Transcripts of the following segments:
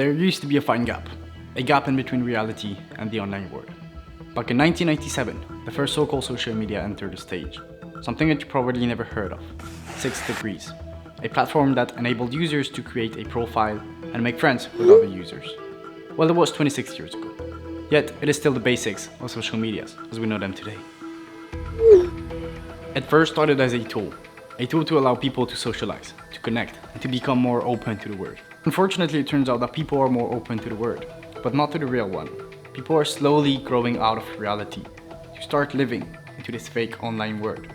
There used to be a fine gap, a gap in between reality and the online world. Back in 1997, the first so-called social media entered the stage, something that you probably never heard of, 6 Degrees, a platform that enabled users to create a profile and make friends with other users. Well, it was 26 years ago, yet it is still the basics of social medias as we know them today. It first started as a tool to allow people to socialize, to connect, and to become more open to the world. Unfortunately, it turns out that people are more open to the world, but not to the real one. People are slowly growing out of reality to start living into this fake online world.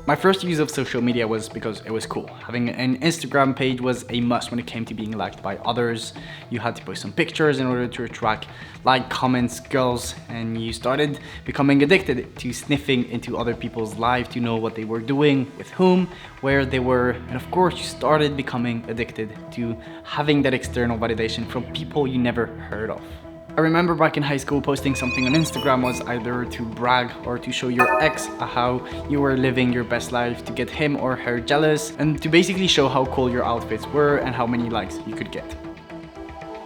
My first use of social media was because it was cool. Having an Instagram page was a must when it came to being liked by others. You had to post some pictures in order to attract comments, girls, and you started becoming addicted to sniffing into other people's lives to know what they were doing, with whom, where they were, and of course you started becoming addicted to having that external validation from people you never heard of. I remember back in high school posting something on Instagram was either to brag or to show your ex how you were living your best life, to get him or her jealous, and to basically show how cool your outfits were and how many likes you could get.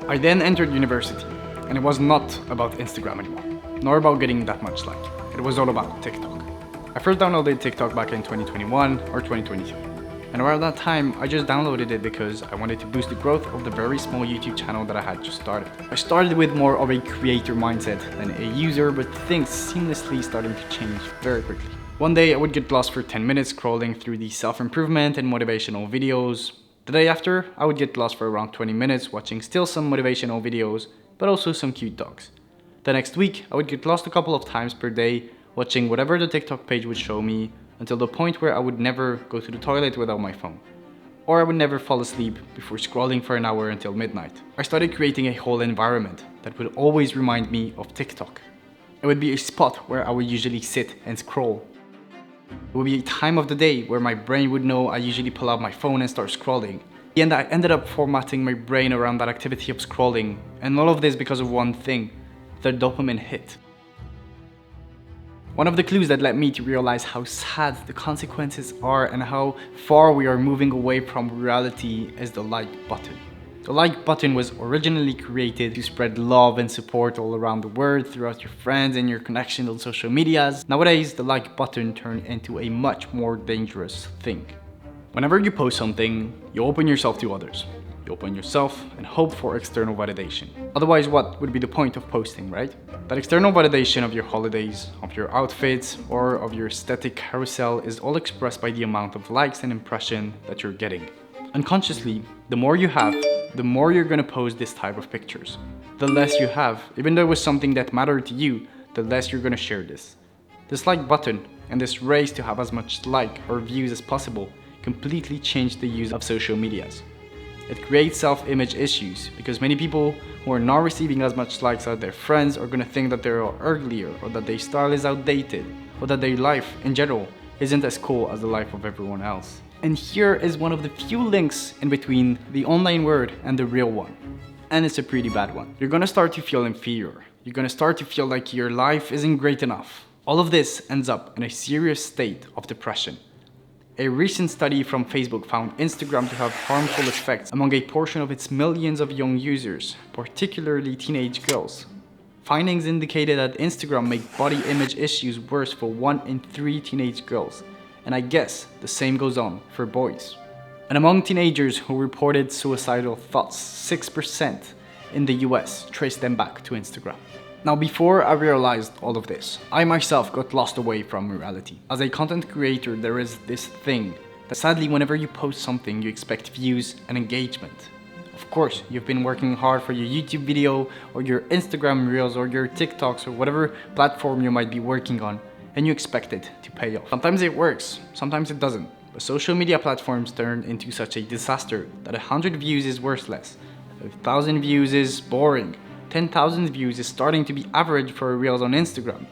I then entered university, and it was not about Instagram anymore, nor about getting that much like. It was all about TikTok. I first downloaded TikTok back in 2021 or 2022. And around that time, I just downloaded it because I wanted to boost the growth of the very small YouTube channel that I had just started. I started with more of a creator mindset than a user, but things seamlessly started to change very quickly. One day I would get lost for 10 minutes scrolling through the self-improvement and motivational videos. The day after, I would get lost for around 20 minutes watching still some motivational videos, but also some cute dogs. The next week, I would get lost a couple of times per day watching whatever the TikTok page would show me, until the point where I would never go to the toilet without my phone. Or I would never fall asleep before scrolling for an hour until midnight. I started creating a whole environment that would always remind me of TikTok. It would be a spot where I would usually sit and scroll. It would be a time of the day where my brain would know I usually pull out my phone and start scrolling. And I ended up formatting my brain around that activity of scrolling, and all of this because of one thing, the dopamine hit. One of the clues that led me to realize how sad the consequences are and how far we are moving away from reality is the like button. The like button was originally created to spread love and support all around the world throughout your friends and your connections on social medias. Nowadays, the like button turned into a much more dangerous thing. Whenever you post something, you open yourself to others. You open yourself and hope for external validation. Otherwise, what would be the point of posting, right? That external validation of your holidays, of your outfits, or of your aesthetic carousel is all expressed by the amount of likes and impression that you're getting. Unconsciously, the more you have, the more you're gonna post this type of pictures. The less you have, even though it was something that mattered to you, the less you're gonna share this. This like button and this race to have as much like or views as possible completely changed the use of social medias. It creates self-image issues because many people who are not receiving as much likes as their friends are gonna think that they're uglier, or that their style is outdated, or that their life in general isn't as cool as the life of everyone else. And here is one of the few links in between the online world and the real one. And it's a pretty bad one. You're gonna start to feel inferior. You're gonna start to feel like your life isn't great enough. All of this ends up in a serious state of depression. A recent study from Facebook found Instagram to have harmful effects among a portion of its millions of young users, particularly teenage girls. Findings indicated that Instagram made body image issues worse for 1 in 3 teenage girls, and I guess the same goes on for boys. And among teenagers who reported suicidal thoughts, 6% in the US traced them back to Instagram. Now, before I realized all of this, I myself got lost away from reality. As a content creator, there is this thing that sadly, whenever you post something, you expect views and engagement. Of course, you've been working hard for your YouTube video or your Instagram Reels or your TikToks or whatever platform you might be working on, and you expect it to pay off. Sometimes it works, sometimes it doesn't. But social media platforms turn into such a disaster that 100 views is worthless, 1,000 views is boring, 10,000 views is starting to be average for Reels on Instagram.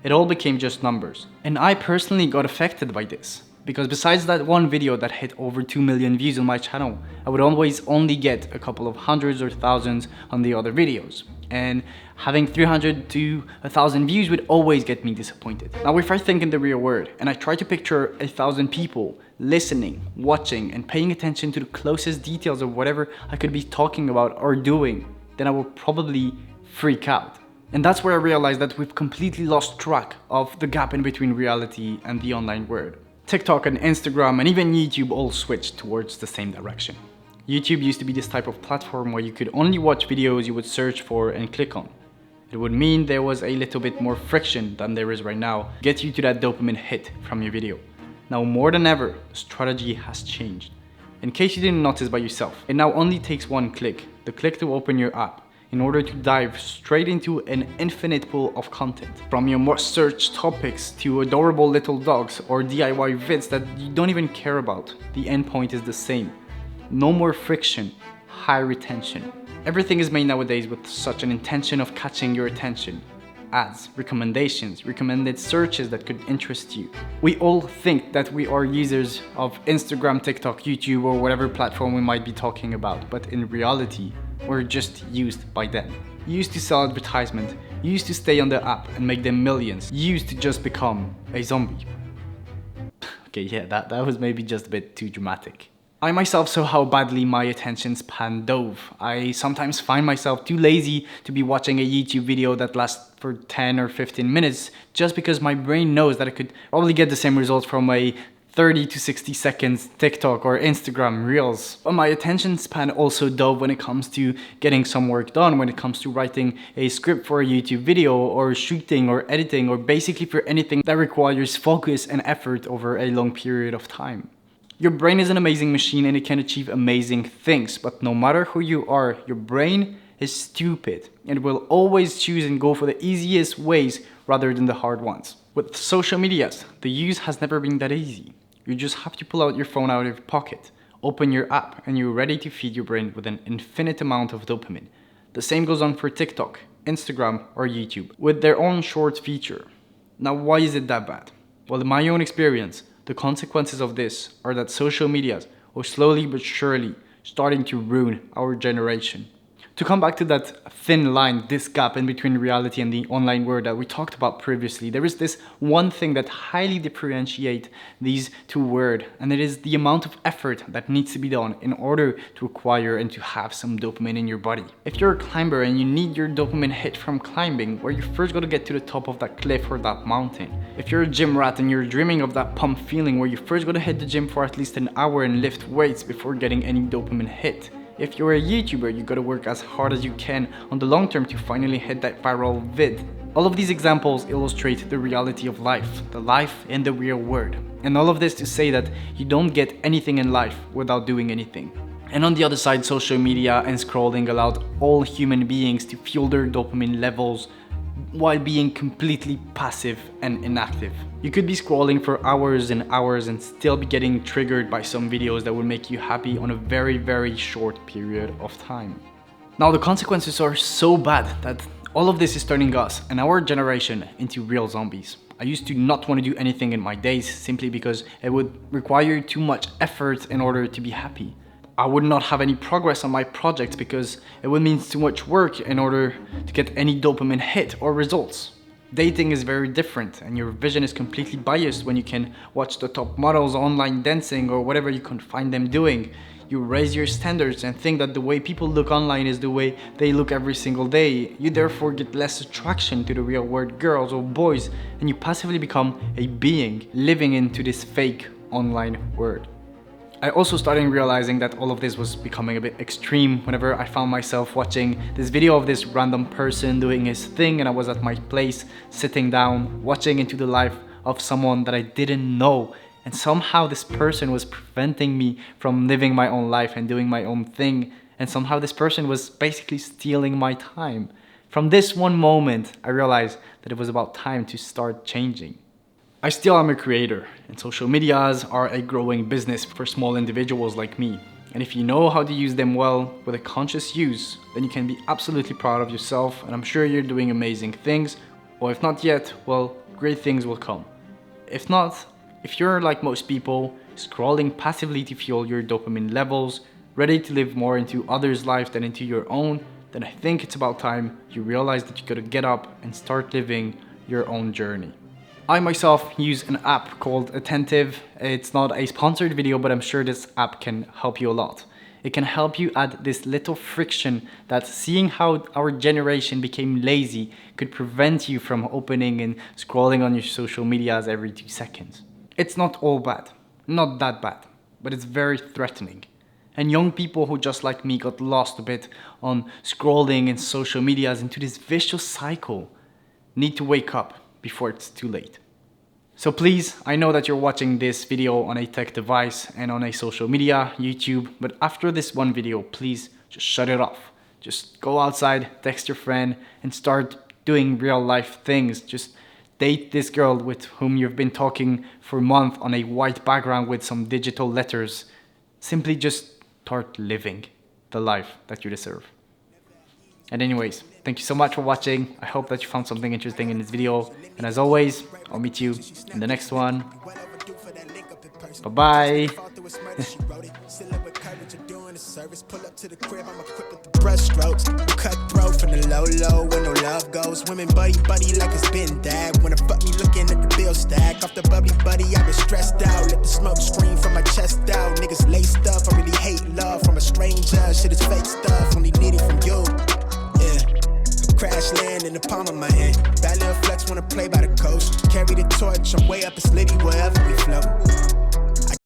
It all became just numbers. And I personally got affected by this. Because besides that one video that hit over 2 million views on my channel, I would always only get a couple of hundreds or thousands on the other videos. And having 300 to 1,000 views would always get me disappointed. Now, if I think in the real world and I try to picture 1,000 people listening, watching, and paying attention to the closest details of whatever I could be talking about or doing, then I will probably freak out. And that's where I realized that we've completely lost track of the gap in between reality and the online world. TikTok and Instagram and even YouTube all switched towards the same direction. YouTube used to be this type of platform where you could only watch videos you would search for and click on. It would mean there was a little bit more friction than there is right now to get you to that dopamine hit from your video. Now more than ever, the strategy has changed. In case you didn't notice by yourself, it now only takes one click, the click to open your app, in order to dive straight into an infinite pool of content. From your most searched topics to adorable little dogs or DIY vids that you don't even care about, the endpoint is the same. No more friction, high retention. Everything is made nowadays with such an intention of catching your attention. Ads, recommendations, recommended searches that could interest you. We all think that we are users of Instagram, TikTok, YouTube, or whatever platform we might be talking about, but in reality, we're just used by them. Used to sell advertisement, used to stay on the app and make them millions, used to just become a zombie. Okay, yeah, that was maybe just a bit too dramatic. I myself saw how badly my attention span dove. I sometimes find myself too lazy to be watching a YouTube video that lasts for 10 or 15 minutes just because my brain knows that I could probably get the same results from a 30 to 60 seconds TikTok or Instagram Reels. But my attention span also dove when it comes to getting some work done, when it comes to writing a script for a YouTube video or shooting or editing or basically for anything that requires focus and effort over a long period of time. Your brain is an amazing machine and it can achieve amazing things, but no matter who you are, your brain is stupid and will always choose and go for the easiest ways rather than the hard ones. With social medias, the use has never been that easy. You just have to pull out your phone out of your pocket, open your app, and you're ready to feed your brain with an infinite amount of dopamine. The same goes on for TikTok, Instagram, or YouTube, with their own short feature. Now, why is it that bad? Well, in my own experience, the consequences of this are that social medias are slowly but surely starting to ruin our generation. To come back to that thin line, this gap in between reality and the online world that we talked about previously, there is this one thing that highly differentiates these two worlds, and it is the amount of effort that needs to be done in order to acquire and to have some dopamine in your body. If you're a climber and you need your dopamine hit from climbing, where you first got to get to the top of that cliff or that mountain. If you're a gym rat and you're dreaming of that pump feeling where you first got to hit the gym for at least an hour and lift weights before getting any dopamine hit. If you're a YouTuber, you gotta work as hard as you can on the long term to finally hit that viral vid. All of these examples illustrate the reality of life, the life in the real world. And all of this to say that you don't get anything in life without doing anything. And on the other side, social media and scrolling allowed all human beings to fuel their dopamine levels while being completely passive and inactive. You could be scrolling for hours and hours and still be getting triggered by some videos that will make you happy on a very, very short period of time. Now the consequences are so bad that all of this is turning us and our generation into real zombies. I used to not want to do anything in my days simply because it would require too much effort in order to be happy. I would not have any progress on my project because it would mean too much work in order to get any dopamine hit or results. Dating is very different and your vision is completely biased when you can watch the top models online dancing or whatever you can find them doing. You raise your standards and think that the way people look online is the way they look every single day. You therefore get less attraction to the real world girls or boys and you passively become a being living into this fake online world. I also started realizing that all of this was becoming a bit extreme whenever I found myself watching this video of this random person doing his thing and I was at my place sitting down watching into the life of someone that I didn't know, and somehow this person was preventing me from living my own life and doing my own thing, and somehow this person was basically stealing my time. From this one moment I realized that it was about time to start changing. I still am a creator, and social medias are a growing business for small individuals like me. And if you know how to use them well with a conscious use, then you can be absolutely proud of yourself, and I'm sure you're doing amazing things, or if not yet, well, great things will come. If not, if you're like most people, scrolling passively to fuel your dopamine levels, ready to live more into others' lives than into your own, then I think it's about time you realize that you gotta get up and start living your own journey. I myself use an app called Attentive. It's not a sponsored video, but I'm sure this app can help you a lot. It can help you add this little friction that seeing how our generation became lazy could prevent you from opening and scrolling on your social medias every 2 seconds. It's not all bad, not that bad, but it's very threatening. And young people who just like me got lost a bit on scrolling and social medias into this vicious cycle need to wake up before it's too late. So please, I know that you're watching this video on a tech device and on a social media, YouTube, but after this one video, please just shut it off. Just go outside, text your friend, and start doing real life things. Just date this girl with whom you've been talking for a month on a white background with some digital letters. Simply just start living the life that you deserve. And anyways, thank you so much for watching. I hope that you found something interesting in this video. And as always, I'll meet you in the next one. Bye-bye. Pull up to the crib, I'm equipped with the brush strokes. Cutthroat from the low, where no love goes. Women buddy like it's been that. Wanna fuck me looking at the bill stack. Off the buddy, I've been stressed out. Let the smoke scream from my chest out. Niggas laced up, I really hate love from a stranger. Shit is fake stuff, only need it from you. Yeah, crash land in the palm of my hand. Bad little flex, wanna play by the coast. Carry the torch, I'm way up, it's litty wherever we float.